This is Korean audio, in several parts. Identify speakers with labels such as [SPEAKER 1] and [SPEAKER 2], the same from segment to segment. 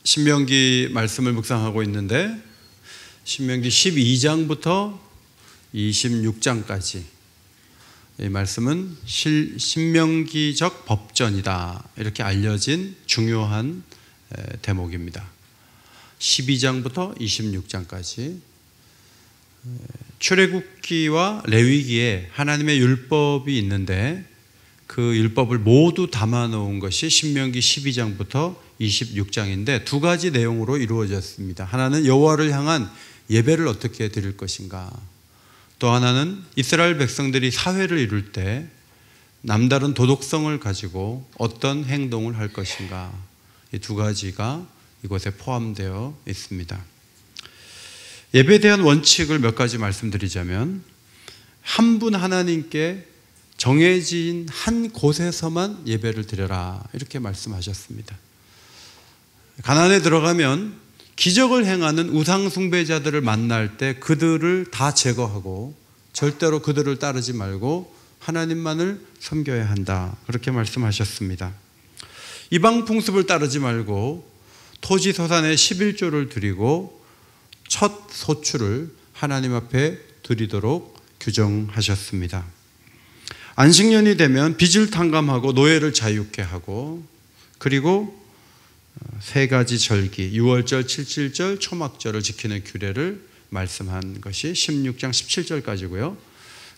[SPEAKER 1] 신명기 말씀을 묵상하고 있는데 신명기 12장부터 26장까지 이 말씀은 신명기적 법전이다 이렇게 알려진 중요한 대목입니다. 12장부터 26장까지 출애굽기와 레위기에 하나님의 율법이 있는데 그 율법을 모두 담아놓은 것이 신명기 12장부터 26장인데 두 가지 내용으로 이루어졌습니다. 하나는 여호와를 향한 예배를 어떻게 드릴 것인가, 또 하나는 이스라엘 백성들이 사회를 이룰 때 남다른 도덕성을 가지고 어떤 행동을 할 것인가, 이 두 가지가 이곳에 포함되어 있습니다. 예배에 대한 원칙을 몇 가지 말씀드리자면, 한 분 하나님께 정해진 한 곳에서만 예배를 드려라 이렇게 말씀하셨습니다. 가나안에 들어가면 기적을 행하는 우상 숭배자들을 만날 때 그들을 다 제거하고 절대로 그들을 따르지 말고 하나님만을 섬겨야 한다 그렇게 말씀하셨습니다. 이방 풍습을 따르지 말고 토지소산의 11조를 드리고 첫 소출을 하나님 앞에 드리도록 규정하셨습니다. 안식년이 되면 빚을 탕감하고 노예를 자유케 하고, 그리고 세 가지 절기, 유월절, 칠칠절, 초막절을 지키는 규례를 말씀한 것이 16장 17절까지고요.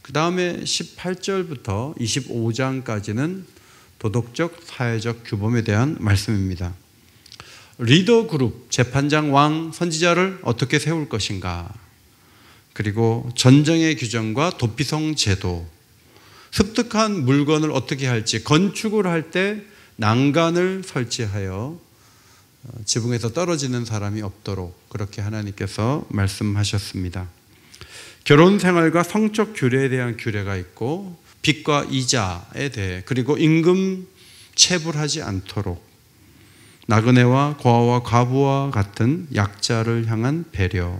[SPEAKER 1] 그 다음에 18절부터 25장까지는 도덕적, 사회적 규범에 대한 말씀입니다. 리더 그룹, 재판장, 왕, 선지자를 어떻게 세울 것인가, 그리고 전쟁의 규정과 도피성 제도, 습득한 물건을 어떻게 할지, 건축을 할 때 난간을 설치하여 지붕에서 떨어지는 사람이 없도록 그렇게 하나님께서 말씀하셨습니다. 결혼 생활과 성적 규례에 대한 규례가 있고, 빚과 이자에 대해, 그리고 임금 체불하지 않도록, 나그네와 고아와 과부와 같은 약자를 향한 배려,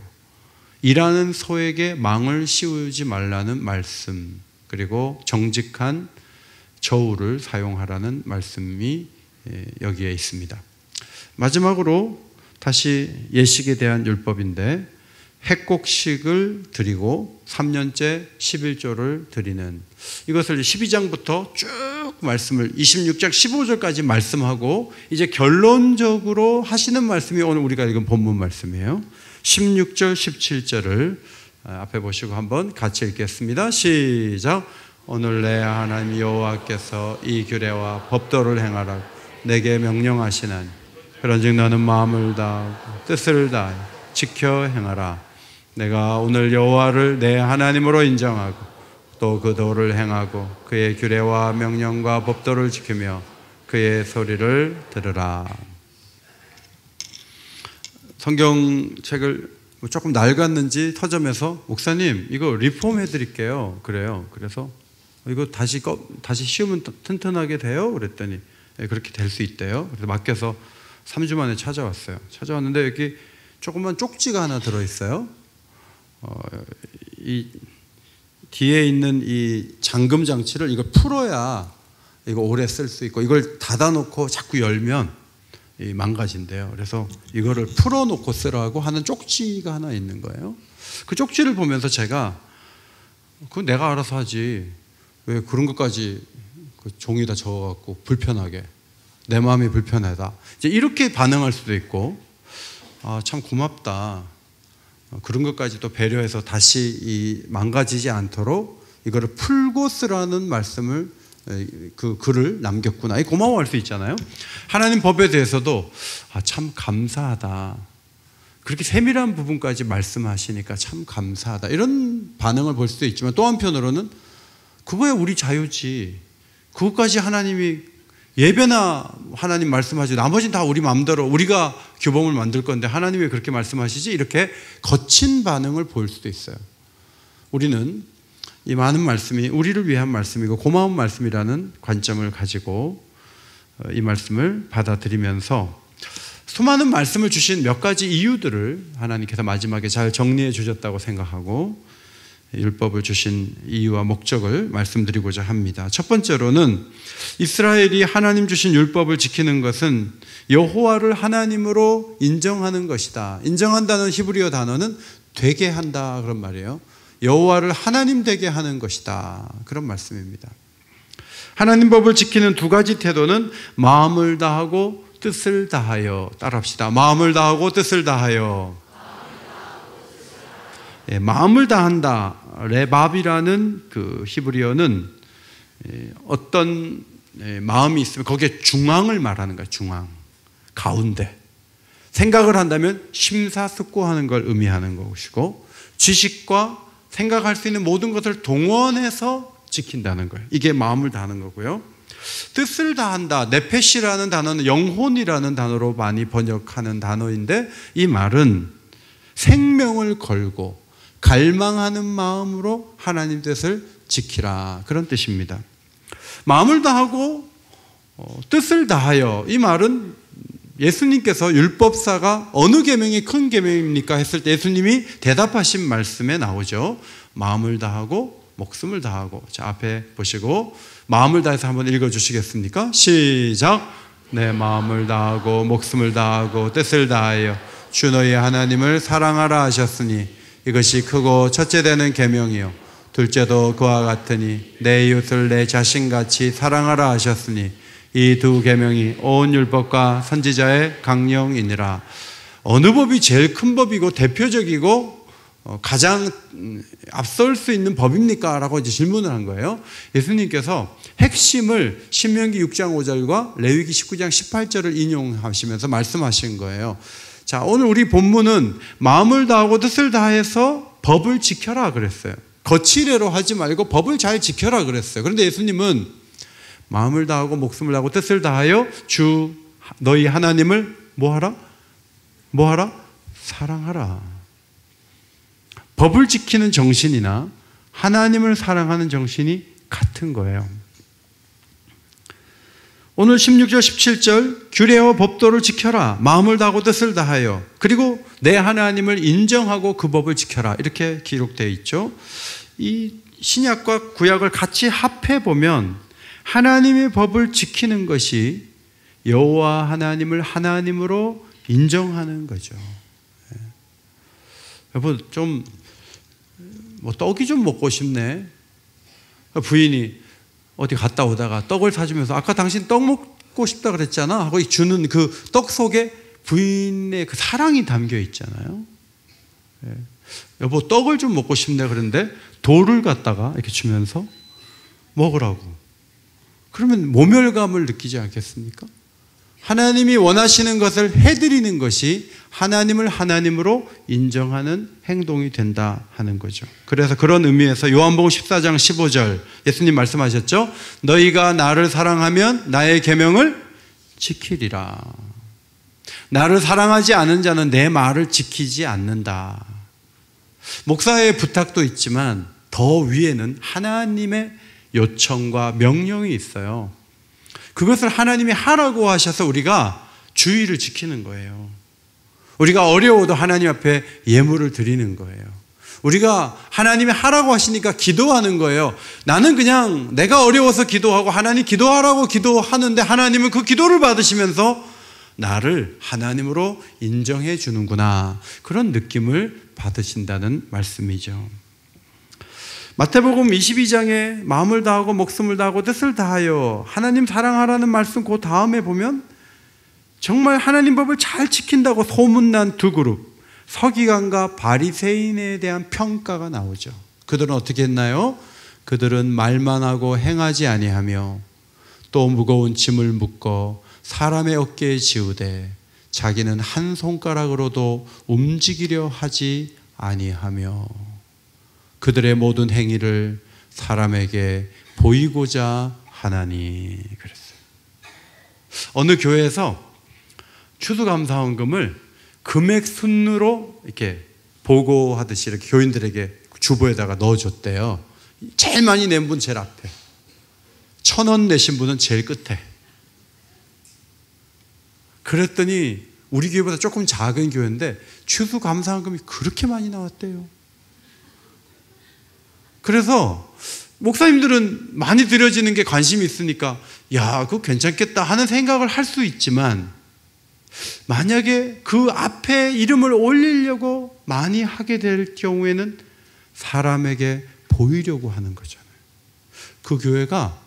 [SPEAKER 1] 일하는 소에게 망을 씌우지 말라는 말씀, 그리고 정직한 저울을 사용하라는 말씀이 여기에 있습니다. 마지막으로 다시 예식에 대한 율법인데, 핵곡식을 드리고 3년째 11조를 드리는, 이것을 12장부터 쭉 말씀을 26장 15절까지 말씀하고 이제 결론적으로 하시는 말씀이 오늘 우리가 읽은 본문 말씀이에요. 16절 17절을 앞에 보시고 한번 같이 읽겠습니다. 시작. 오늘 내 하나님 여호와께서 이 규례와 법도를 행하라 내게 명령하시나니, 그런즉 너는 마음을 다하고 뜻을 다하여 지켜 행하라. 내가 오늘 여호와를 내 하나님으로 인정하고 또 그 도를 행하고 그의 규례와 명령과 법도를 지키며 그의 소리를 들으라. 성경책을 조금 낡았는지 서점에서 목사님 이거 리폼해 드릴게요 그래요. 그래서 이거 다시 씌우면 튼튼하게 돼요 그랬더니 그렇게 될 수 있대요. 그래서 맡겨서 3주 만에 찾아왔어요. 찾아왔는데 여기 조그만 쪽지가 하나 들어있어요. 이 뒤에 있는 이 잠금 장치를 이걸 풀어야 이거 오래 쓸 수 있고, 이걸 닫아놓고 자꾸 열면 망가진대요. 그래서 이거를 풀어놓고 쓰라고 하는 쪽지가 하나 있는 거예요. 그 쪽지를 보면서 제가 그건 내가 알아서 하지 왜 그런 것까지 그 종이다 적어갖고 불편하게, 내 마음이 불편하다 이제 이렇게 반응할 수도 있고, 참 고맙다 그런 것까지 또 배려해서 다시 망가지지 않도록 이거를 풀고 쓰라는 말씀을, 그 글을 남겼구나, 고마워할 수 있잖아요. 하나님 법에 대해서도 참 감사하다, 그렇게 세밀한 부분까지 말씀하시니까 참 감사하다 이런 반응을 볼 수도 있지만, 또 한편으로는 그거야 우리 자유지, 그것까지 하나님이, 예배나 하나님 말씀하지 나머지는 다 우리 마음대로 우리가 규범을 만들 건데 하나님이 왜 그렇게 말씀하시지, 이렇게 거친 반응을 보일 수도 있어요. 우리는 이 많은 말씀이 우리를 위한 말씀이고 고마운 말씀이라는 관점을 가지고 이 말씀을 받아들이면서 수많은 말씀을 주신 몇 가지 이유들을 하나님께서 마지막에 잘 정리해 주셨다고 생각하고, 율법을 주신 이유와 목적을 말씀드리고자 합니다. 첫 번째로는 이스라엘이 하나님 주신 율법을 지키는 것은 여호와를 하나님으로 인정하는 것이다. 인정한다는 히브리어 단어는 되게 한다 그런 말이에요. 여호와를 하나님 되게 하는 것이다 그런 말씀입니다. 하나님 법을 지키는 두 가지 태도는 마음을 다하고 뜻을 다하여. 따라합시다. 마음을 다하고 뜻을 다하여. 마음을 다한다. 레밥이라는 그 히브리어는 어떤 마음이 있으면 거기에 중앙을 말하는 거예요. 중앙, 가운데. 생각을 한다면 심사숙고하는 걸 의미하는 것이고, 지식과 생각할 수 있는 모든 것을 동원해서 지킨다는 거예요. 이게 마음을 다하는 거고요. 뜻을 다한다. 네페시라는 단어는 영혼이라는 단어로 많이 번역하는 단어인데, 이 말은 생명을 걸고 갈망하는 마음으로 하나님 뜻을 지키라 그런 뜻입니다. 마음을 다하고 뜻을 다하여. 이 말은 예수님께서 율법사가 어느 계명이 큰 계명입니까 했을 때 예수님이 대답하신 말씀에 나오죠. 마음을 다하고 목숨을 다하고. 자, 앞에 보시고 마음을 다해서 한번 읽어주시겠습니까? 시작. 내 마음을 다하고 목숨을 다하고 뜻을 다하여 주 너희 하나님을 사랑하라 하셨으니 이것이 크고 첫째 되는 계명이요 둘째도 그와 같으니 내 이웃을 내 자신같이 사랑하라 하셨으니 이 두 계명이 온 율법과 선지자의 강령이니라. 어느 법이 제일 큰 법이고 대표적이고 가장 앞설 수 있는 법입니까? 라고 이제 질문을 한 거예요. 예수님께서 핵심을 신명기 6장 5절과 레위기 19장 18절을 인용하시면서 말씀하신 거예요. 자, 오늘 우리 본문은 마음을 다하고 뜻을 다해서 법을 지켜라 그랬어요. 거칠애로 하지 말고 법을 잘 지켜라 그랬어요. 그런데 예수님은 마음을 다하고 목숨을 다하고 뜻을 다하여 주 너희 하나님을 뭐하라? 사랑하라. 법을 지키는 정신이나 하나님을 사랑하는 정신이 같은 거예요. 오늘 16절 17절 규례와 법도를 지켜라. 마음을 다하고 뜻을 다하여. 그리고 내 하나님을 인정하고 그 법을 지켜라. 이렇게 기록되어 있죠. 이 신약과 구약을 같이 합해보면 하나님의 법을 지키는 것이 여호와 하나님을 하나님으로 인정하는 거죠. 여보 좀 떡이 좀 먹고 싶네. 부인이 어디 갔다 오다가 떡을 사주면서 아까 당신 떡 먹고 싶다 그랬잖아 하고 주는 그 떡 속에 부인의 그 사랑이 담겨 있잖아요. 여보 떡을 좀 먹고 싶네 그런데 돌을 갖다가 이렇게 주면서 먹으라고. 그러면 모멸감을 느끼지 않겠습니까? 하나님이 원하시는 것을 해드리는 것이 하나님을 하나님으로 인정하는 행동이 된다 하는 거죠. 그래서 그런 의미에서 요한복음 14장 15절 예수님 말씀하셨죠. 너희가 나를 사랑하면 나의 계명을 지키리라. 나를 사랑하지 않은 자는 내 말을 지키지 않는다. 목사의 부탁도 있지만 더 위에는 하나님의 요청과 명령이 있어요. 그것을 하나님이 하라고 하셔서 우리가 주의를 지키는 거예요. 우리가 어려워도 하나님 앞에 예물을 드리는 거예요. 우리가 하나님이 하라고 하시니까 기도하는 거예요. 나는 그냥 내가 어려워서 기도하고 하나님 기도하라고 기도하는데 하나님은 그 기도를 받으시면서 나를 하나님으로 인정해 주는구나. 그런 느낌을 받으신다는 말씀이죠. 마태복음 22장에 마음을 다하고 목숨을 다하고 뜻을 다하여 하나님 사랑하라는 말씀 그 다음에 보면 정말 하나님 법을 잘 지킨다고 소문난 두 그룹 서기관과 바리새인에 대한 평가가 나오죠. 그들은 어떻게 했나요? 그들은 말만 하고 행하지 아니하며 또 무거운 짐을 묶어 사람의 어깨에 지우되 자기는 한 손가락으로도 움직이려 하지 아니하며 그들의 모든 행위를 사람에게 보이고자 하나니 그랬어요. 어느 교회에서 추수감사원금을 금액 순으로 이렇게 보고하듯이 이렇게 교인들에게 주보에다가 넣어줬대요. 제일 많이 낸 분 제일 앞에, 1,000원 내신 분은 제일 끝에. 그랬더니 우리 교회보다 조금 작은 교회인데 추수감사원금이 그렇게 많이 나왔대요. 그래서 목사님들은 많이 드려지는 게 관심이 있으니까 야, 그거 괜찮겠다 하는 생각을 할 수 있지만 만약에 그 앞에 이름을 올리려고 많이 하게 될 경우에는 사람에게 보이려고 하는 거잖아요. 그 교회가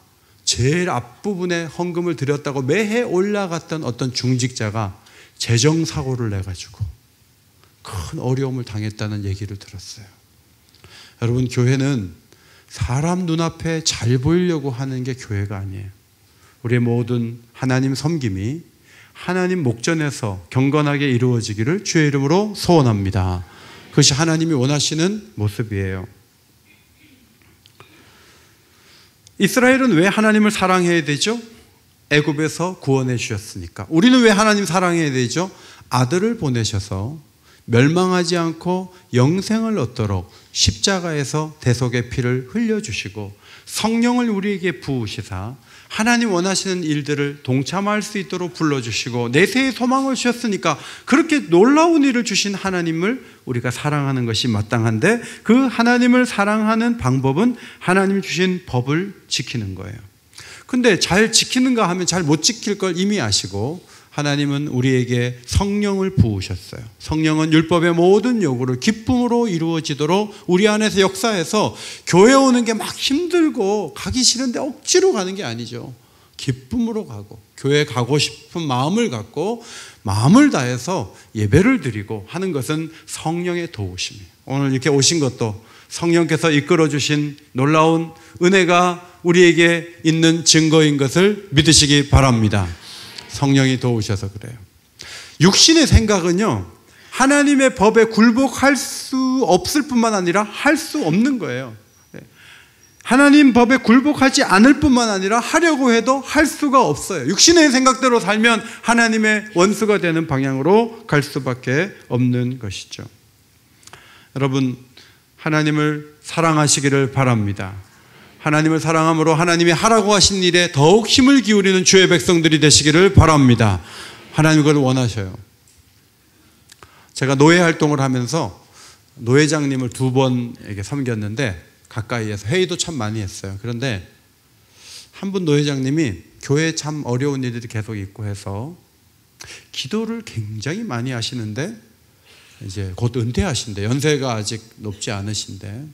[SPEAKER 1] 제일 앞부분에 헌금을 드렸다고 매해 올라갔던 어떤 중직자가 재정사고를 내가지고 큰 어려움을 당했다는 얘기를 들었어요. 여러분, 교회는 사람 눈앞에 잘 보이려고 하는 게 교회가 아니에요. 우리의 모든 하나님 섬김이 하나님 목전에서 경건하게 이루어지기를 주의 이름으로 소원합니다. 그것이 하나님이 원하시는 모습이에요. 이스라엘은 왜 하나님을 사랑해야 되죠? 애굽에서 구원해 주셨으니까. 우리는 왜 하나님 사랑해야 되죠? 아들을 보내셔서 멸망하지 않고 영생을 얻도록 십자가에서 대속의 피를 흘려주시고 성령을 우리에게 부으시사 하나님 원하시는 일들을 동참할 수 있도록 불러주시고 내세의 소망을 주셨으니까 그렇게 놀라운 일을 주신 하나님을 우리가 사랑하는 것이 마땅한데, 그 하나님을 사랑하는 방법은 하나님 주신 법을 지키는 거예요. 근데 잘 지키는가 하면 잘 못 지킬 걸 이미 아시고 하나님은 우리에게 성령을 부으셨어요. 성령은 율법의 모든 요구를 기쁨으로 이루어지도록 우리 안에서 역사해서 교회 오는 게 막 힘들고 가기 싫은데 억지로 가는 게 아니죠. 기쁨으로 가고 교회 가고 싶은 마음을 갖고 마음을 다해서 예배를 드리고 하는 것은 성령의 도우심이에요. 오늘 이렇게 오신 것도 성령께서 이끌어 주신 놀라운 은혜가 우리에게 있는 증거인 것을 믿으시기 바랍니다. 성령이 도우셔서 그래요. 육신의 생각은요, 하나님의 법에 굴복할 수 없을 뿐만 아니라 할 수 없는 거예요. 하나님 법에 굴복하지 않을 뿐만 아니라 하려고 해도 할 수가 없어요. 육신의 생각대로 살면 하나님의 원수가 되는 방향으로 갈 수밖에 없는 것이죠. 여러분, 하나님을 사랑하시기를 바랍니다. 하나님을 사랑함으로 하나님이 하라고 하신 일에 더욱 힘을 기울이는 주의 백성들이 되시기를 바랍니다. 하나님 그걸 원하셔요. 제가 노예 활동을 하면서 노회장님을 2번 섬겼는데 가까이에서 회의도 참 많이 했어요. 그런데 한 분 노회장님이 교회에 참 어려운 일들이 계속 있고 해서 기도를 굉장히 많이 하시는데 이제 곧 은퇴하신대. 연세가 아직 높지 않으신데,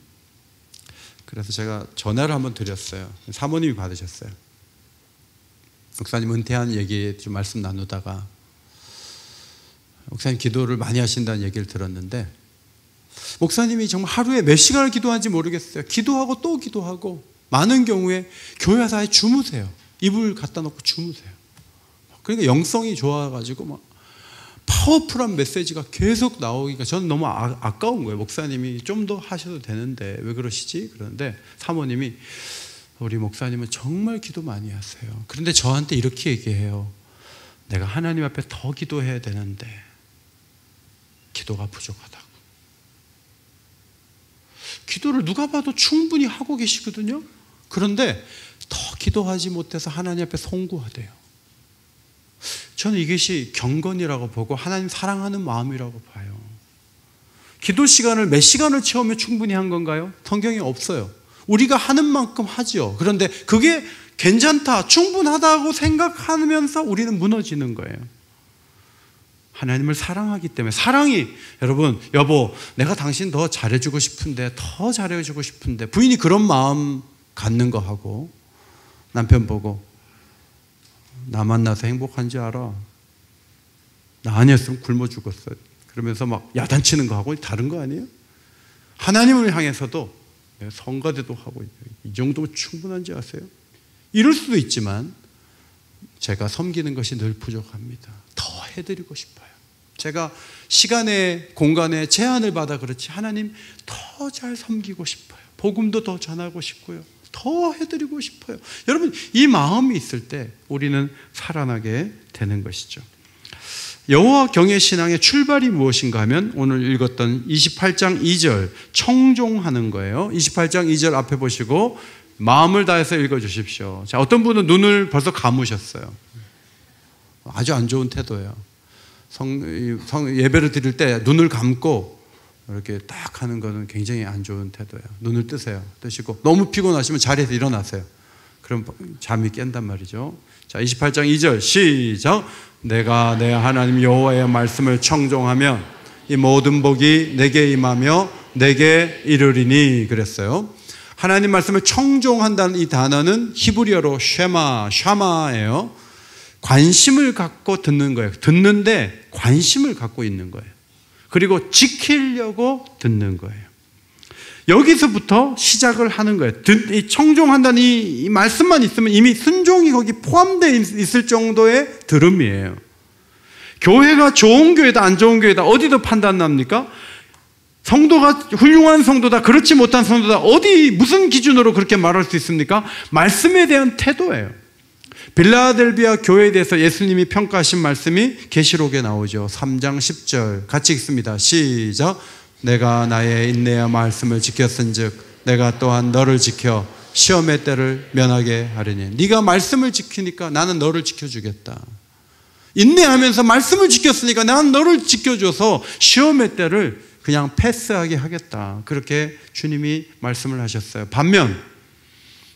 [SPEAKER 1] 그래서 제가 전화를 한번 드렸어요. 사모님이 받으셨어요. 목사님 은퇴한 얘기 좀 말씀 나누다가 목사님 기도를 많이 하신다는 얘기를 들었는데, 목사님이 정말 하루에 몇 시간을 기도하는지 모르겠어요. 기도하고 또 기도하고 많은 경우에 교회 와서 주무세요. 이불 갖다 놓고 주무세요. 그러니까 영성이 좋아가지고 막 파워풀한 메시지가 계속 나오기가 저는 너무 아까운 거예요. 목사님이 좀 더 하셔도 되는데 왜 그러시지? 그러는데 사모님이 우리 목사님은 정말 기도 많이 하세요. 그런데 저한테 이렇게 얘기해요. 내가 하나님 앞에 더 기도해야 되는데 기도가 부족하다고. 기도를 누가 봐도 충분히 하고 계시거든요. 그런데 더 기도하지 못해서 하나님 앞에 송구하대요. 저는 이것이 경건이라고 보고 하나님 사랑하는 마음이라고 봐요. 기도 시간을 몇 시간을 채우면 충분히 한 건가요? 성경에 없어요. 우리가 하는 만큼 하죠. 그런데 그게 괜찮다, 충분하다고 생각하면서 우리는 무너지는 거예요. 하나님을 사랑하기 때문에. 사랑이, 여러분, 여보 내가 당신 더 잘해주고 싶은데, 더 잘해주고 싶은데, 부인이 그런 마음 갖는 거 하고 남편 보고 나 만나서 행복한 줄 알아? 나 아니었으면 굶어 죽었어. 그러면서 막 야단치는 거 하고 다른 거 아니에요? 하나님을 향해서도 성가대도 하고 이 정도면 충분한지 아세요? 이럴 수도 있지만 제가 섬기는 것이 늘 부족합니다. 더 해드리고 싶어요. 제가 시간에 공간에 제한을 받아 그렇지 하나님 더 잘 섬기고 싶어요. 복음도 더 전하고 싶고요. 더 해드리고 싶어요. 여러분, 이 마음이 있을 때 우리는 살아나게 되는 것이죠. 여호와 경외 신앙의 출발이 무엇인가 하면 오늘 읽었던 28장 2절 청종하는 거예요. 28장 2절 앞에 보시고 마음을 다해서 읽어주십시오. 자, 어떤 분은 눈을 벌써 감으셨어요. 아주 안 좋은 태도예요. 예배를 드릴 때 눈을 감고 이렇게 딱 하는 거는 굉장히 안 좋은 태도예요. 눈을 뜨세요. 뜨시고 너무 피곤하시면 자리에서 일어나세요. 그럼 잠이 깬단 말이죠. 자, 28장 2절 시작. 내가 내 하나님 여호와의 말씀을 청종하면 이 모든 복이 내게 임하며 내게 이르리니 그랬어요. 하나님 말씀을 청종한다는 이 단어는 히브리어로 샤마예요. 관심을 갖고 듣는 거예요. 듣는데 관심을 갖고 있는 거예요. 그리고 지키려고 듣는 거예요. 여기서부터 시작을 하는 거예요. 이 청종한다는 이 말씀만 있으면 이미 순종이 거기 포함되어 있을 정도의 들음이에요. 교회가 좋은 교회다 안 좋은 교회다 어디도 판단납니까? 성도가 훌륭한 성도다 그렇지 못한 성도다 어디 무슨 기준으로 그렇게 말할 수 있습니까? 말씀에 대한 태도예요. 빌라델비아 교회에 대해서 예수님이 평가하신 말씀이 계시록에 나오죠. 3장 10절 같이 읽습니다. 시작. 내가 나의 인내의 말씀을 지켰은즉 내가 또한 너를 지켜 시험의 때를 면하게 하리니. 네가 말씀을 지키니까 나는 너를 지켜주겠다. 인내하면서 말씀을 지켰으니까 나는 너를 지켜줘서 시험의 때를 그냥 패스하게 하겠다. 그렇게 주님이 말씀을 하셨어요.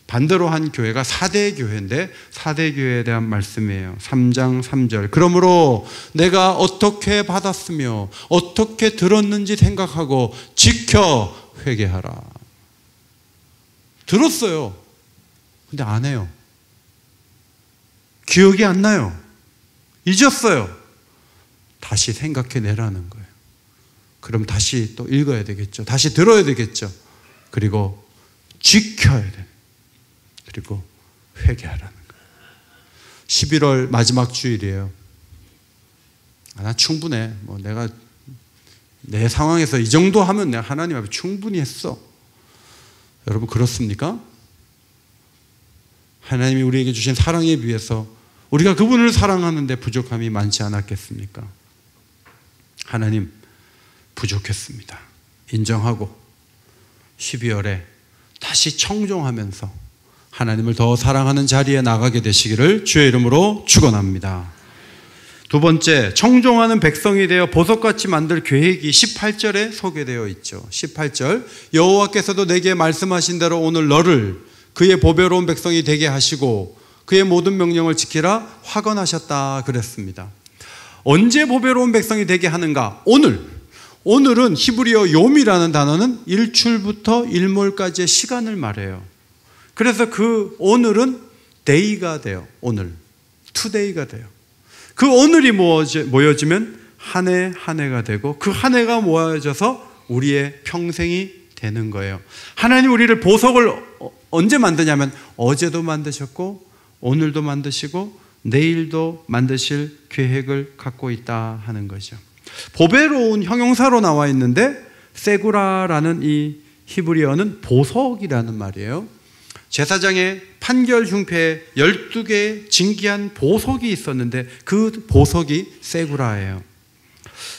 [SPEAKER 1] 반대로 한 교회가 4대 교회인데 4대 교회에 대한 말씀이에요. 3장 3절. 그러므로 내가 어떻게 받았으며 어떻게 들었는지 생각하고 지켜 회개하라. 들었어요. 근데 안 해요. 기억이 안 나요. 잊었어요. 다시 생각해내라는 거예요. 그럼 다시 또 읽어야 되겠죠. 다시 들어야 되겠죠. 그리고 지켜야 돼요. 그리고 회개하라는 거예요. 11월 마지막 주일이에요. 나 충분해. 내가 내 상황에서 이 정도 하면 내가 하나님 앞에 충분히 했어. 여러분 그렇습니까? 하나님이 우리에게 주신 사랑에 비해서 우리가 그분을 사랑하는데 부족함이 많지 않았겠습니까? 하나님 부족했습니다. 인정하고 12월에 다시 청종하면서 하나님을 더 사랑하는 자리에 나가게 되시기를 주의 이름으로 축원합니다. 두 번째, 청종하는 백성이 되어 보석같이 만들 계획이 18절에 소개되어 있죠. 18절 여호와께서도 내게 말씀하신 대로 오늘 너를 그의 보배로운 백성이 되게 하시고 그의 모든 명령을 지키라 확언하셨다 그랬습니다. 언제 보배로운 백성이 되게 하는가? 오늘은 히브리어 욤이라는 단어는 일출부터 일몰까지의 시간을 말해요. 그래서 그 오늘은 데이가 돼요. 오늘 투데이가 돼요. 그 오늘이 모여지면 한 해 한 해가 되고 그 한 해가 모여져서 우리의 평생이 되는 거예요. 하나님 우리를 보석을 언제 만드냐면 어제도 만드셨고 오늘도 만드시고 내일도 만드실 계획을 갖고 있다 하는 거죠. 보배로운 형용사로 나와 있는데 세구라라는 이 히브리어는 보석이라는 말이에요. 제사장의 판결 흉패에 12개의 진귀한 보석이 있었는데 그 보석이 세구라예요.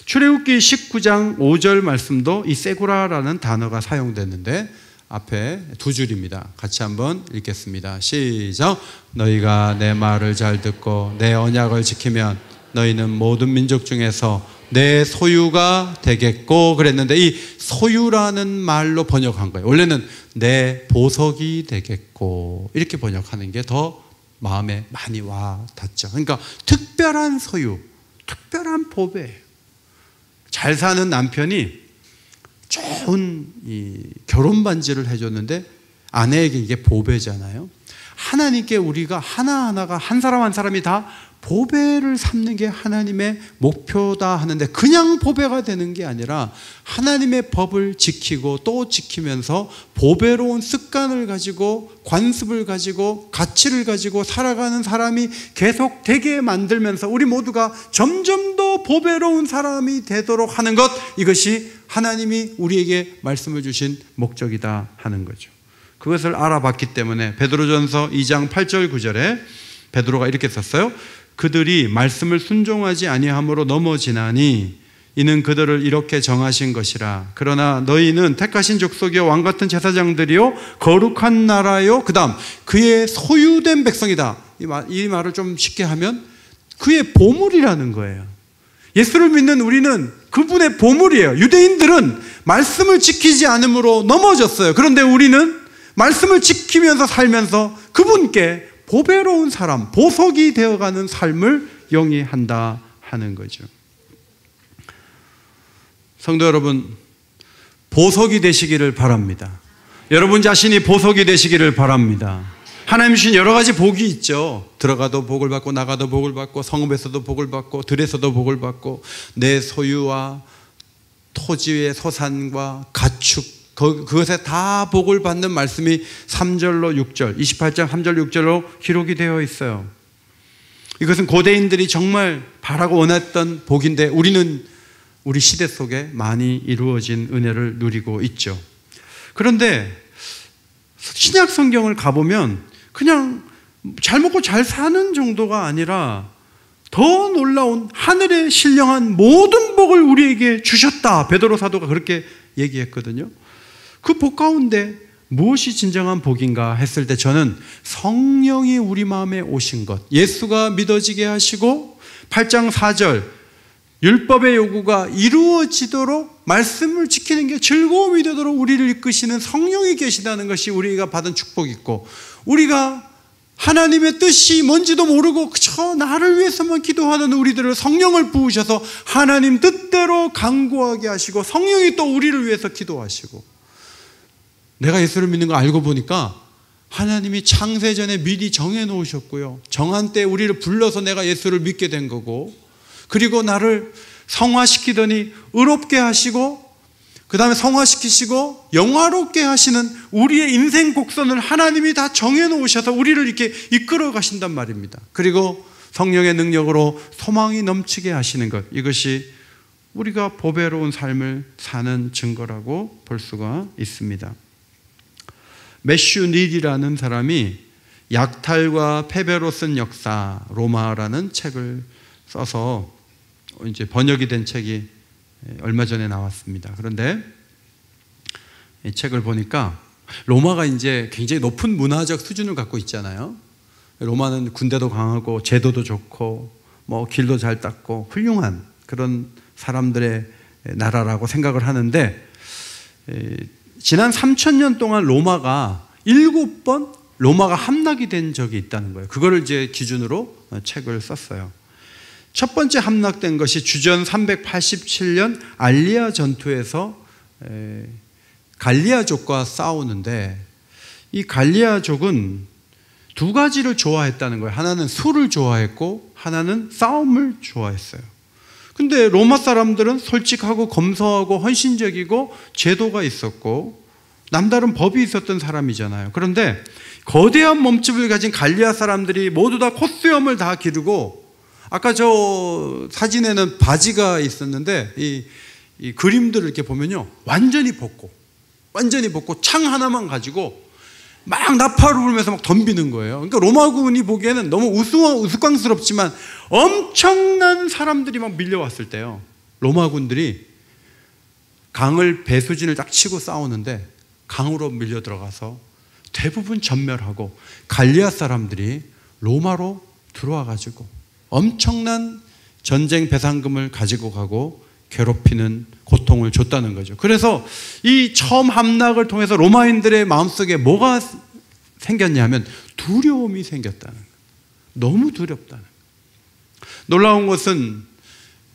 [SPEAKER 1] 출애굽기 19장 5절 말씀도 이 세구라라는 단어가 사용됐는데 앞에 두 줄입니다. 같이 한번 읽겠습니다. 시작. 너희가 내 말을 잘 듣고 내 언약을 지키면 너희는 모든 민족 중에서 내 소유가 되겠고 그랬는데 이 소유라는 말로 번역한 거예요. 원래는 내 보석이 되겠고 이렇게 번역하는 게 더 마음에 많이 와 닿죠. 그러니까 특별한 소유, 특별한 보배. 잘 사는 남편이 좋은 이 결혼 반지를 해줬는데 아내에게 이게 보배잖아요. 하나님께 우리가 하나하나가 한 사람 한 사람이 다 보배를 삼는 게 하나님의 목표다 하는데 그냥 보배가 되는 게 아니라 하나님의 법을 지키고 또 지키면서 보배로운 습관을 가지고 관습을 가지고 가치를 가지고 살아가는 사람이 계속 되게 만들면서 우리 모두가 점점 더 보배로운 사람이 되도록 하는 것, 이것이 하나님이 우리에게 말씀을 주신 목적이다 하는 거죠. 그것을 알아봤기 때문에 베드로전서 2장 8절 9절에 베드로가 이렇게 썼어요. 그들이 말씀을 순종하지 아니함으로 넘어지나니 이는 그들을 이렇게 정하신 것이라. 그러나 너희는 택하신 족속이요 왕같은 제사장들이요 거룩한 나라요 그 다음 그의 소유된 백성이다. 이 말을 좀 쉽게 하면 그의 보물이라는 거예요. 예수를 믿는 우리는 그분의 보물이에요. 유대인들은 말씀을 지키지 않음으로 넘어졌어요. 그런데 우리는 말씀을 지키면서 살면서 그분께 보배로운 사람, 보석이 되어가는 삶을 영위한다 하는 거죠. 성도 여러분, 보석이 되시기를 바랍니다. 여러분 자신이 보석이 되시기를 바랍니다. 하나님 주신 여러 가지 복이 있죠. 들어가도 복을 받고 나가도 복을 받고 성읍에서도 복을 받고 들에서도 복을 받고 내 소유와 토지의 소산과 가축 그것에 다 복을 받는 말씀이 3절로 6절 28장 3절 6절로 기록이 되어 있어요. 이것은 고대인들이 정말 바라고 원했던 복인데 우리는 우리 시대 속에 많이 이루어진 은혜를 누리고 있죠. 그런데 신약 성경을 가보면 그냥 잘 먹고 잘 사는 정도가 아니라 더 놀라운 하늘의 신령한 모든 복을 우리에게 주셨다. 베드로 사도가 그렇게 얘기했거든요. 그 복 가운데 무엇이 진정한 복인가 했을 때 저는 성령이 우리 마음에 오신 것, 예수가 믿어지게 하시고 8장 4절 율법의 요구가 이루어지도록 말씀을 지키는 게 즐거움이 되도록 우리를 이끄시는 성령이 계시다는 것이 우리가 받은 축복이 있고, 우리가 하나님의 뜻이 뭔지도 모르고 그저 나를 위해서만 기도하는 우리들을 성령을 부으셔서 하나님 뜻대로 간구하게 하시고 성령이 또 우리를 위해서 기도하시고, 내가 예수를 믿는 거 알고 보니까 하나님이 창세전에 미리 정해놓으셨고요, 정한 때 우리를 불러서 내가 예수를 믿게 된 거고, 그리고 나를 성화시키더니 의롭게 하시고 그 다음에 성화시키시고 영화롭게 하시는 우리의 인생 곡선을 하나님이 다 정해놓으셔서 우리를 이렇게 이끌어 가신단 말입니다. 그리고 성령의 능력으로 소망이 넘치게 하시는 것, 이것이 우리가 보배로운 삶을 사는 증거라고 볼 수가 있습니다. 매슈 닐이라는 사람이 약탈과 패배로 쓴 역사 로마라는 책을 써서 이제 번역이 된 책이 얼마 전에 나왔습니다. 그런데 이 책을 보니까 로마가 이제 굉장히 높은 문화적 수준을 갖고 있잖아요. 로마는 군대도 강하고 제도도 좋고 뭐 길도 잘 닦고 훌륭한 그런 사람들의 나라라고 생각을 하는데, 지난 3000년 동안 로마가 7번 로마가 함락이 된 적이 있다는 거예요. 그거를 이제 기준으로 책을 썼어요. 첫 번째 함락된 것이 주전 387년 알리아 전투에서 갈리아족과 싸우는데, 이 갈리아족은 두 가지를 좋아했다는 거예요. 하나는 술을 좋아했고 하나는 싸움을 좋아했어요. 근데 로마 사람들은 솔직하고 검소하고 헌신적이고 제도가 있었고 남다른 법이 있었던 사람이잖아요. 그런데 거대한 몸집을 가진 갈리아 사람들이 모두 다 콧수염을 다 기르고, 아까 저 사진에는 바지가 있었는데 이 그림들을 이렇게 보면요, 완전히 벗고 창 하나만 가지고 막 나팔을 불면서 막 덤비는 거예요. 그러니까 로마군이 보기에는 너무 우스꽝스럽지만 엄청난 사람들이 막 밀려왔을 때요, 로마군들이 강을 배수진을 딱 치고 싸우는데 강으로 밀려 들어가서 대부분 전멸하고 갈리아 사람들이 로마로 들어와 가지고 엄청난 전쟁 배상금을 가지고 가고 괴롭히는 고통을 줬다는 거죠. 그래서 이 처음 함락을 통해서 로마인들의 마음속에 뭐가 생겼냐면 두려움이 생겼다는 거예요. 너무 두렵다는 거예요. 놀라운 것은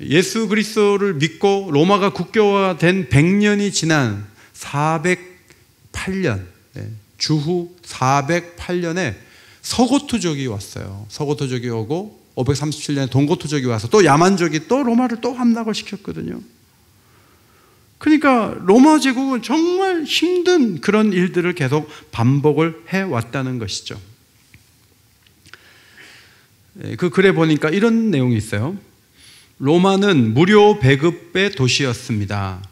[SPEAKER 1] 예수 그리스도를 믿고 로마가 국교화된 100년이 지난 408년, 주후 408년에 서고투족이 왔어요. 서고투족이 오고 537년에 동고투족이 와서 또 야만족이 또 로마를 또 함락을 시켰거든요. 그러니까 로마 제국은 정말 힘든 그런 일들을 계속 반복을 해왔다는 것이죠. 그 글에 보니까 이런 내용이 있어요. 로마는 무료 배급의 도시였습니다.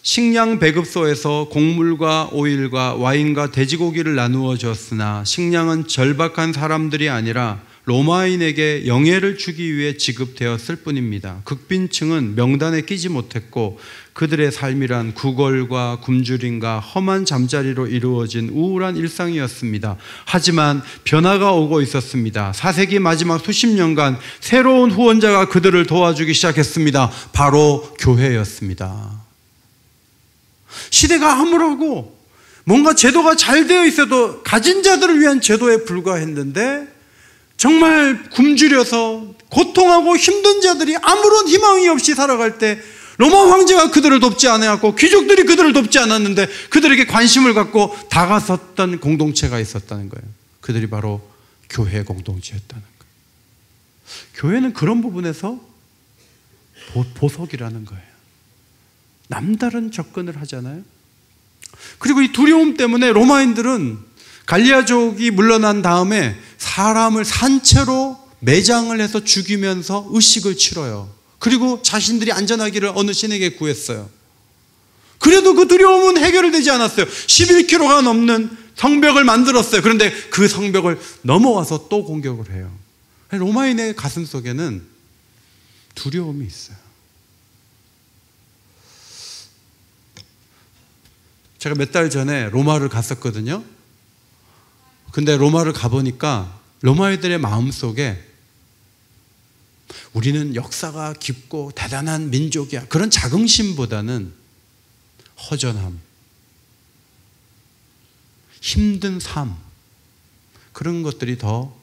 [SPEAKER 1] 식량 배급소에서 곡물과 오일과 와인과 돼지고기를 나누어 줬으나 식량은 절박한 사람들이 아니라 로마인에게 영예를 주기 위해 지급되었을 뿐입니다. 극빈층은 명단에 끼지 못했고 그들의 삶이란 구걸과 굶주림과 험한 잠자리로 이루어진 우울한 일상이었습니다. 하지만 변화가 오고 있었습니다. 4세기 마지막 수십 년간 새로운 후원자가 그들을 도와주기 시작했습니다. 바로 교회였습니다. 시대가 암울하고 뭔가 제도가 잘 되어 있어도 가진 자들을 위한 제도에 불과했는데 정말 굶주려서 고통하고 힘든 자들이 아무런 희망이 없이 살아갈 때 로마 황제가 그들을 돕지 않았고 귀족들이 그들을 돕지 않았는데 그들에게 관심을 갖고 다가섰던 공동체가 있었다는 거예요. 그들이 바로 교회 공동체였다는 거예요. 교회는 그런 부분에서 보석이라는 거예요. 남다른 접근을 하잖아요. 그리고 이 두려움 때문에 로마인들은 갈리아족이 물러난 다음에 사람을 산채로 매장을 해서 죽이면서 의식을 치러요. 그리고 자신들이 안전하기를 어느 신에게 구했어요. 그래도 그 두려움은 해결되지 않았어요. 11km가 넘는 성벽을 만들었어요. 그런데 그 성벽을 넘어와서 또 공격을 해요. 로마인의 가슴 속에는 두려움이 있어요. 제가 몇 달 전에 로마를 갔었거든요. 근데 로마를 가보니까 로마인들의 마음속에 우리는 역사가 깊고 대단한 민족이야, 그런 자긍심보다는 허전함, 힘든 삶, 그런 것들이 더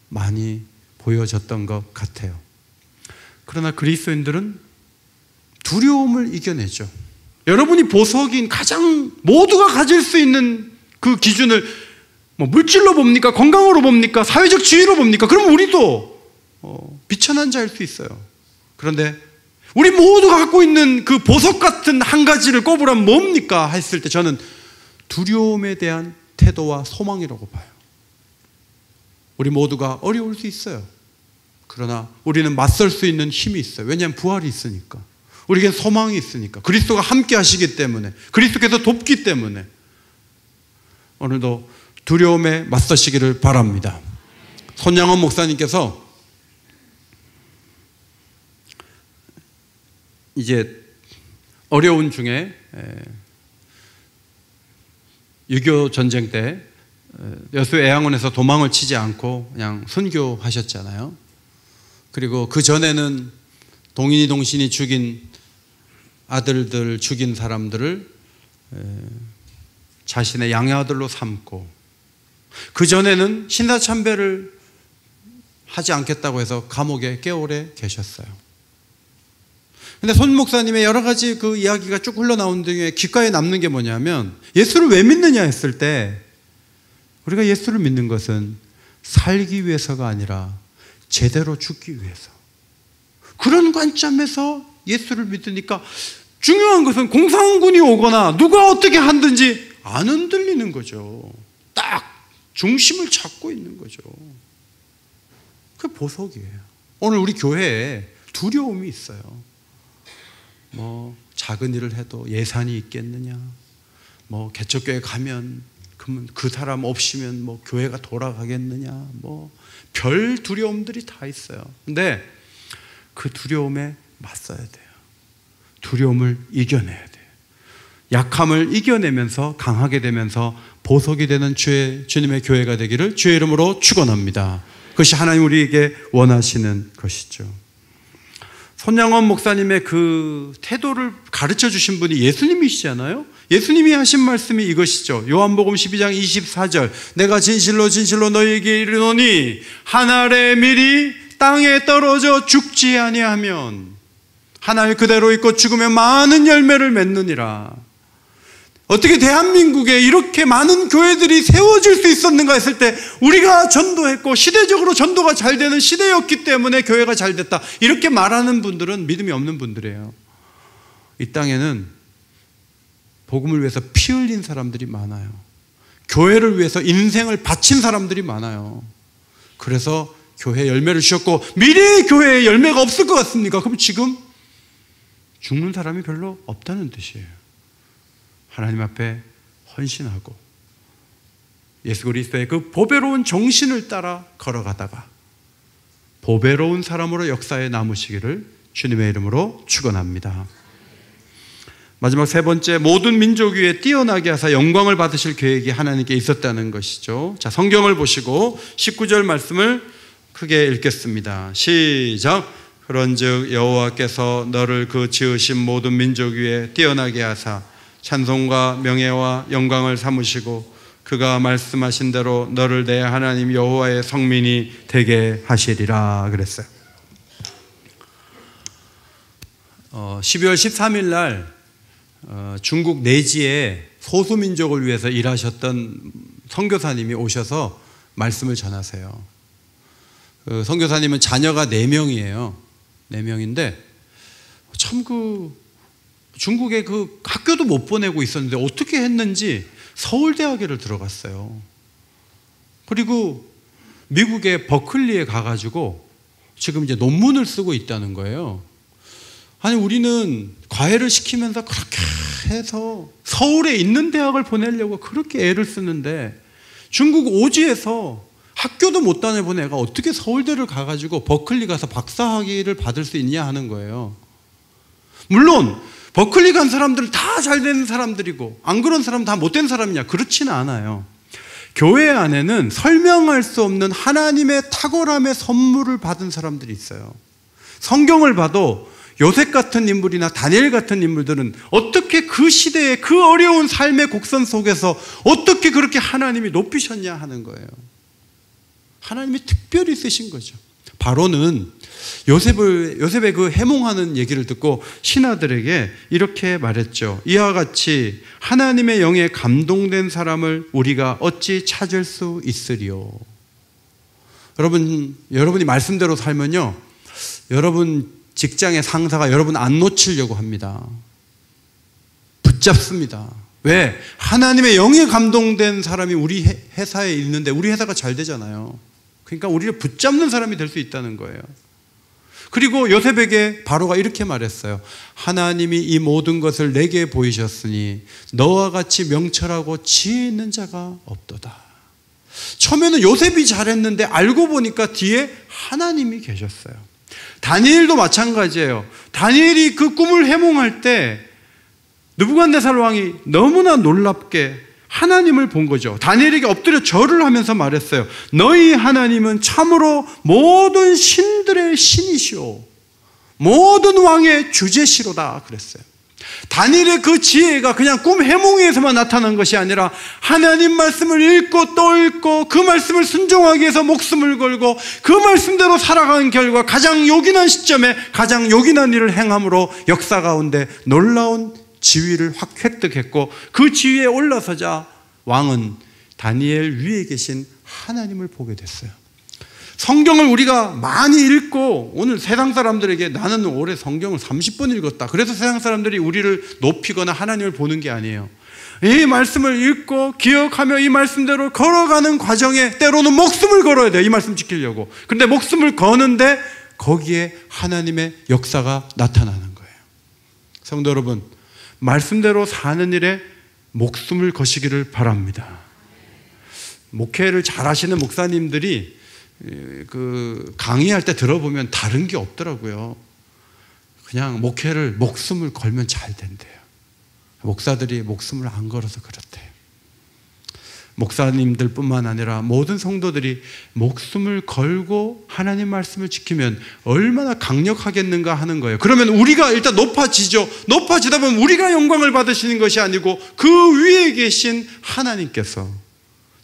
[SPEAKER 1] 많이 보여졌던 것 같아요. 그러나 그리스도인들은 두려움을 이겨내죠. 여러분이 보석인 가장 모두가 가질 수 있는 그 기준을 물질로 봅니까? 건강으로 봅니까? 사회적 지위로 봅니까? 그럼 우리도 비천한 자일 수 있어요. 그런데 우리 모두가 갖고 있는 그 보석 같은 한 가지를 꼽으라면 뭡니까? 했을 때 저는 두려움에 대한 태도와 소망이라고 봐요. 우리 모두가 어려울 수 있어요. 그러나 우리는 맞설 수 있는 힘이 있어요. 왜냐하면 부활이 있으니까. 우리에겐 소망이 있으니까. 그리스도가 함께 하시기 때문에, 그리스도께서 돕기 때문에 오늘도 두려움에 맞서시기를 바랍니다. 손양원 목사님께서 이제 어려운 중에 6.25 전쟁 때 여수 애양원에서 도망을 치지 않고 그냥 순교하셨잖아요. 그리고 그 전에는 동인이 동신이 죽인 아들들, 죽인 사람들을 자신의 양아들로 삼고, 그 전에는 신사참배를 하지 않겠다고 해서 감옥에 꽤 오래 계셨어요. 근데 손 목사님의 여러 가지 그 이야기가 쭉 흘러나온 중에 귓가에 남는 게 뭐냐면, 예수를 왜 믿느냐 했을 때 우리가 예수를 믿는 것은 살기 위해서가 아니라 제대로 죽기 위해서, 그런 관점에서 예수를 믿으니까 중요한 것은 공산군이 오거나 누가 어떻게 하든지 안 흔들리는 거죠. 딱 중심을 잡고 있는 거죠. 그게 보석이에요. 오늘 우리 교회에 두려움이 있어요. 작은 일을 해도 예산이 있겠느냐, 개척교회 가면 그러면 그 사람 없이면 교회가 돌아가겠느냐, 별 두려움들이 다 있어요. 근데 그 두려움에 맞서야 돼요. 두려움을 이겨내야 돼요. 약함을 이겨내면서 강하게 되면서 보석이 되는 주님의 교회가 되기를 주의 이름으로 축원합니다. 그것이 하나님 우리에게 원하시는 것이죠. 손양원 목사님의 그 태도를 가르쳐 주신 분이 예수님이시잖아요. 예수님이 하신 말씀이 이것이죠. 요한복음 12장 24절, 내가 진실로 진실로 너희에게 이르노니 한 알의 밀이 땅에 떨어져 죽지 아니하면 한 알 그대로 있고 죽으면 많은 열매를 맺느니라. 어떻게 대한민국에 이렇게 많은 교회들이 세워질 수 있었는가 했을 때, 우리가 전도했고 시대적으로 전도가 잘 되는 시대였기 때문에 교회가 잘 됐다, 이렇게 말하는 분들은 믿음이 없는 분들이에요. 이 땅에는 복음을 위해서 피 흘린 사람들이 많아요. 교회를 위해서 인생을 바친 사람들이 많아요. 그래서 교회에 열매를 주셨고, 미래의 교회에 열매가 없을 것 같습니까? 그럼 지금 죽는 사람이 별로 없다는 뜻이에요. 하나님 앞에 헌신하고 예수 그리스도의 그 보배로운 정신을 따라 걸어가다가 보배로운 사람으로 역사에 남으시기를 주님의 이름으로 축원합니다. 마지막 세 번째, 모든 민족 위에 뛰어나게 하사 영광을 받으실 계획이 하나님께 있었다는 것이죠. 자, 성경을 보시고 19절 말씀을 크게 읽겠습니다. 시작. 그런즉 여호와께서 너를 그 지으신 모든 민족 위에 뛰어나게 하사 찬송과 명예와 영광을 삼으시고 그가 말씀하신 대로 너를 내 하나님 여호와의 성민이 되게 하시리라 그랬어요. 12월 13일 날 중국 내지에 소수민족을 위해서 일하셨던 선교사님이 오셔서 말씀을 전하세요. 선교사님은 자녀가 4명이에요. 4명인데 참 중국에 학교도 못 보내고 있었는데 어떻게 했는지 서울대학교를 들어갔어요. 그리고 미국의 버클리에 가가지고 지금 이제 논문을 쓰고 있다는 거예요. 아니, 우리는 과외를 시키면서 그렇게 해서 서울에 있는 대학을 보내려고 그렇게 애를 쓰는데 중국 오지에서 학교도 못 다녀본 애가 어떻게 서울대를 가가지고 버클리 가서 박사학위를 받을 수 있냐 하는 거예요. 물론 버클리 간 사람들은 다 잘 되는 사람들이고 안 그런 사람은 다 못된 사람이냐? 그렇지는 않아요. 교회 안에는 설명할 수 없는 하나님의 탁월함의 선물을 받은 사람들이 있어요. 성경을 봐도 요셉 같은 인물이나 다니엘 같은 인물들은 어떻게 그 시대의 그 어려운 삶의 곡선 속에서 어떻게 그렇게 하나님이 높이셨냐 하는 거예요. 하나님이 특별히 쓰신 거죠. 바로는 요셉의 그 해몽하는 얘기를 듣고 신하들에게 이렇게 말했죠. 이와 같이 하나님의 영에 감동된 사람을 우리가 어찌 찾을 수 있으리요. 여러분이 말씀대로 살면요, 여러분 직장의 상사가 여러분 안 놓치려고 합니다. 붙잡습니다. 왜? 하나님의 영에 감동된 사람이 우리 회사에 있는데 우리 회사가 잘 되잖아요. 그러니까 우리를 붙잡는 사람이 될 수 있다는 거예요. 그리고 요셉에게 바로가 이렇게 말했어요. 하나님이 이 모든 것을 내게 보이셨으니 너와 같이 명철하고 지혜 있는 자가 없도다. 처음에는 요셉이 잘했는데 알고 보니까 뒤에 하나님이 계셨어요. 다니엘도 마찬가지예요. 다니엘이 그 꿈을 해몽할 때 느부갓네살 왕이 너무나 놀랍게 하나님을 본 거죠. 다니엘에게 엎드려 절을 하면서 말했어요. 너희 하나님은 참으로 모든 신들의 신이시오, 모든 왕의 주제시로다 그랬어요. 다니엘의 그 지혜가 그냥 꿈 해몽에서만 나타난 것이 아니라 하나님 말씀을 읽고 또 읽고 그 말씀을 순종하기 위해서 목숨을 걸고 그 말씀대로 살아가는 결과 가장 요긴한 시점에 가장 요긴한 일을 행함으로 역사 가운데 놀라운 지위를 확 획득했고 그 지위에 올라서자 왕은 다니엘 위에 계신 하나님을 보게 됐어요. 성경을 우리가 많이 읽고 오늘 세상 사람들에게 나는 올해 성경을 30번 읽었다, 그래서 세상 사람들이 우리를 높이거나 하나님을 보는 게 아니에요. 이 말씀을 읽고 기억하며 이 말씀대로 걸어가는 과정에 때로는 목숨을 걸어야 돼요. 이 말씀 지키려고. 그런데 목숨을 거는데 거기에 하나님의 역사가 나타나는 거예요. 성도 여러분, 말씀대로 사는 일에 목숨을 거시기를 바랍니다. 목회를 잘하시는 목사님들이 그 강의할 때 들어보면 다른 게 없더라고요. 그냥 목숨을 걸면 잘 된대요. 목사들이 목숨을 안 걸어서 그렇대요. 목사님들 뿐만 아니라 모든 성도들이 목숨을 걸고 하나님 말씀을 지키면 얼마나 강력하겠는가 하는 거예요. 그러면 우리가 일단 높아지죠. 높아지다 보면 우리가 영광을 받으시는 것이 아니고 그 위에 계신 하나님께서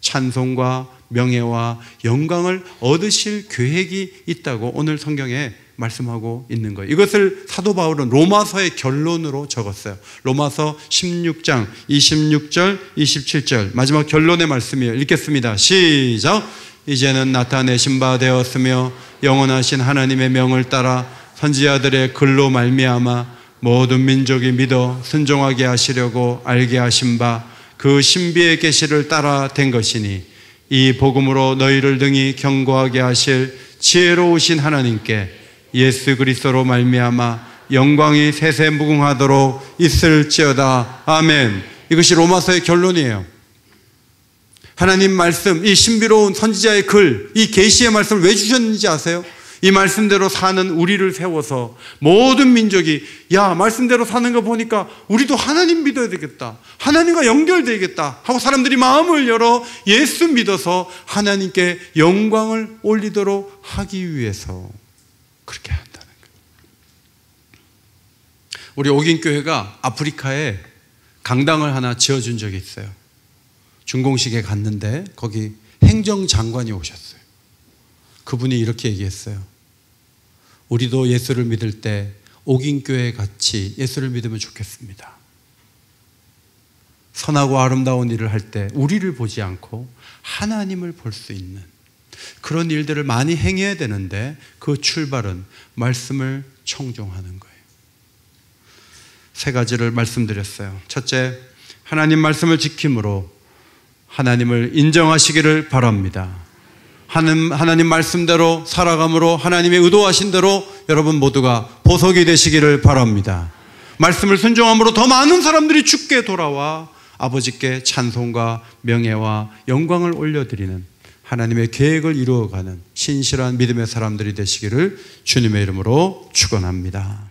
[SPEAKER 1] 찬송과 명예와 영광을 얻으실 계획이 있다고 오늘 성경에 말씀하고 있는 거예요. 이것을 사도 바울은 로마서의 결론으로 적었어요. 로마서 16장 26절 27절 마지막 결론의 말씀이에요. 읽겠습니다. 시작. 이제는 나타내신 바 되었으며 영원하신 하나님의 명을 따라 선지자들의 글로 말미암아 모든 민족이 믿어 순종하게 하시려고 알게 하신 바 그 신비의 계시를 따라 된 것이니 이 복음으로 너희를 등이 견고하게 하실 지혜로우신 하나님께 예수 그리스도로 말미암아 영광이 세세무궁하도록 있을지어다. 아멘. 이것이 로마서의 결론이에요. 하나님 말씀, 이 신비로운 선지자의 글, 이 계시의 말씀을 왜 주셨는지 아세요? 이 말씀대로 사는 우리를 세워서 모든 민족이 야, 말씀대로 사는 거 보니까 우리도 하나님 믿어야 되겠다, 하나님과 연결되겠다 하고 사람들이 마음을 열어 예수 믿어서 하나님께 영광을 올리도록 하기 위해서 그렇게 한다는 거예요. 우리 옥인교회가 아프리카에 강당을 하나 지어준 적이 있어요. 준공식에 갔는데 거기 행정장관이 오셨어요. 그분이 이렇게 얘기했어요. 우리도 예수를 믿을 때 옥인교회 같이 예수를 믿으면 좋겠습니다. 선하고 아름다운 일을 할 때 우리를 보지 않고 하나님을 볼 수 있는 그런 일들을 많이 행해야 되는데 그 출발은 말씀을 청종하는 거예요. 세 가지를 말씀드렸어요. 첫째, 하나님 말씀을 지킴으로 하나님을 인정하시기를 바랍니다. 하나님 말씀대로 살아감으로 하나님의 의도하신 대로 여러분 모두가 보석이 되시기를 바랍니다. 말씀을 순종함으로 더 많은 사람들이 주께 돌아와 아버지께 찬송과 명예와 영광을 올려드리는 하나님의 계획을 이루어가는 신실한 믿음의 사람들이 되시기를 주님의 이름으로 축원합니다.